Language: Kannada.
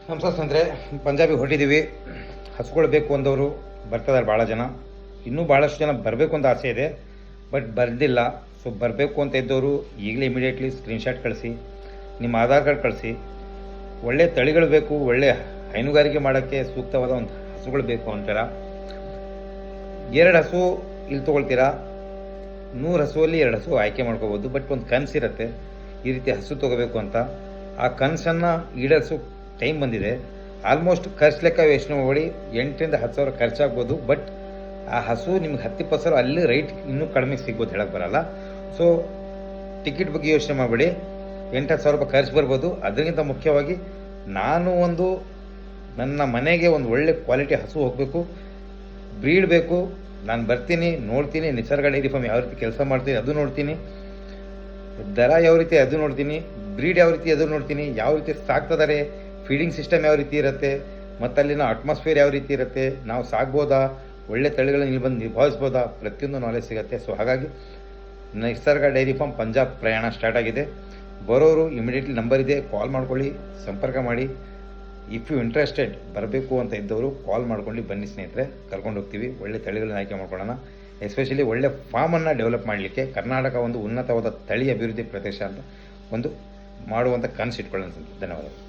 ನಮಸ್ಕಾರ ಸ್ನೇಹಿತರೆ, ಪಂಜಾಬಿಗೆ ಹೊರಟಿದ್ದೀವಿ. ಹಸುಗಳು ಬೇಕು ಅಂದವರು ಬರ್ತಿದ್ದಾರೆ ಭಾಳ ಜನ. ಇನ್ನೂ ಭಾಳಷ್ಟು ಜನ ಬರಬೇಕು ಅಂತ ಆಸೆ ಇದೆ, ಬಟ್ ಬರ್ದಿಲ್ಲ. ಸೊ ಬರಬೇಕು ಅಂತ ಇದ್ದವರು ಈಗಲೇ ಇಮಿಡಿಯೇಟ್ಲಿ ಸ್ಕ್ರೀನ್ಶಾಟ್ ಕಳಿಸಿ, ನಿಮ್ಮ ಆಧಾರ್ ಕಾರ್ಡ್ ಕಳಿಸಿ. ಒಳ್ಳೆ ತಳಿಗಳು ಬೇಕು, ಒಳ್ಳೆ ಹೈನುಗಾರಿಕೆ ಮಾಡೋಕ್ಕೆ ಸೂಕ್ತವಾದ ಒಂದು ಹಸುಗಳು ಬೇಕು ಅಂತೀರ. 2 ಹಸು ಇಲ್ಲಿ ತೊಗೊಳ್ತೀರಾ, 100 ಹಸುವಲ್ಲಿ 2 ಹಸು ಆಯ್ಕೆ ಮಾಡ್ಕೋಬೋದು. ಬಟ್ ಒಂದು ಕನಸಿರುತ್ತೆ ಈ ರೀತಿ ಹಸು ತೊಗೋಬೇಕು ಅಂತ. ಆ ಕನಸನ್ನು ಈಡೇರಿಸೋ ಟೈಮ್ ಬಂದಿದೆ. ಆಲ್ಮೋಸ್ಟ್ ಖರ್ಚು ಲೆಕ್ಕ ಯೋಚನೆ ಮಾಡಿ 8,000 10,000 ಸಾವಿರ ಖರ್ಚಾಗ್ಬೋದು. ಬಟ್ ಆ ಹಸು ನಿಮ್ಗೆ 10-20 ಅಲ್ಲಿ ರೈಟ್ ಇನ್ನೂ ಕಡಿಮೆ ಸಿಗ್ಬೋದು, ಹೇಳಕ್ಕೆ ಬರಲ್ಲ. ಸೊ ಟಿಕೆಟ್ ಬಗ್ಗೆ ಯೋಚನೆ ಮಾಡಬೇಡಿ, 8-10 ಸಾವಿರ ರೂಪಾಯಿ ಖರ್ಚು ಬರ್ಬೋದು. ಅದಕ್ಕಿಂತ ಮುಖ್ಯವಾಗಿ ನನ್ನ ಮನೆಗೆ ಒಂದು ಒಳ್ಳೆ ಕ್ವಾಲಿಟಿ ಹಸು ಹೋಗಬೇಕು, ಬ್ರೀಡ್ ಬೇಕು. ನಾನು ಬರ್ತೀನಿ, ನೋಡ್ತೀನಿ, ನಿಸರ್ಗ ಡೈರಿ ಫಾರ್ಮ್ ಯಾವ ರೀತಿ ಕೆಲಸ ಮಾಡ್ತೀನಿ ಅದು ನೋಡ್ತೀನಿ, ದರ ಯಾವ ರೀತಿ ಅದು ನೋಡ್ತೀನಿ, ಬ್ರೀಡ್ ಯಾವ ರೀತಿ ಅದು ನೋಡ್ತೀನಿ, ಯಾವ ರೀತಿ ಸಾಕ್ತಿದ್ದಾರೆ, ಫೀಡಿಂಗ್ ಸಿಸ್ಟಮ್ ಯಾವ ರೀತಿ ಇರುತ್ತೆ, ಮತ್ತು ಅಲ್ಲಿನ ಅಟ್ಮಾಸ್ಫಿಯರ್ ಯಾವ ರೀತಿ ಇರುತ್ತೆ, ನಾವು ಸಾಗ್ಬೋದಾ, ಒಳ್ಳೆ ತಳಿಗಳನ್ನ ಇಲ್ಲಿ ಬಂದು ನಿಭಾಯಿಸ್ಬೋದಾ, ಪ್ರತಿಯೊಂದು ನಾಲೆಜ್ ಸಿಗುತ್ತೆ. ಸೊ ಹಾಗಾಗಿ ನಿಸರ್ಗ ಡೈರಿ ಫಾರ್ಮ್ ಪಂಜಾಬ್ ಪ್ರಯಾಣ ಸ್ಟಾರ್ಟ್ ಆಗಿದೆ. ಬರೋರು ಇಮಿಡಿಯೇಟ್ಲಿ ನಂಬರ್ ಇದೆ, ಕಾಲ್ ಮಾಡ್ಕೊಳ್ಳಿ, ಸಂಪರ್ಕ ಮಾಡಿ. ಇಫ್ ಯು ಇಂಟ್ರೆಸ್ಟೆಡ್ ಬರಬೇಕು ಅಂತ ಇದ್ದವರು ಕಾಲ್ ಮಾಡ್ಕೊಂಡು ಬನ್ನಿ ಸ್ನೇಹಿತರೆ, ಕರ್ಕೊಂಡು ಹೋಗ್ತೀವಿ. ಒಳ್ಳೆ ತಳಿಗಳನ್ನ ಆಯ್ಕೆ ಮಾಡ್ಕೊಳ್ಳೋಣ. ಎಸ್ಪೆಷಲಿ ಒಳ್ಳೆ ಫಾರ್ಮನ್ನು ಡೆವಲಪ್ ಮಾಡಲಿಕ್ಕೆ ಕರ್ನಾಟಕ ಒಂದು ಉನ್ನತವಾದ ತಳಿ ಅಭಿವೃದ್ಧಿ ಪ್ರದೇಶ ಅಂತ ಒಂದು ಮಾಡುವಂಥ ಕನಸು ಇಟ್ಕೊಳ್ಳೋಣ. ಧನ್ಯವಾದಗಳು.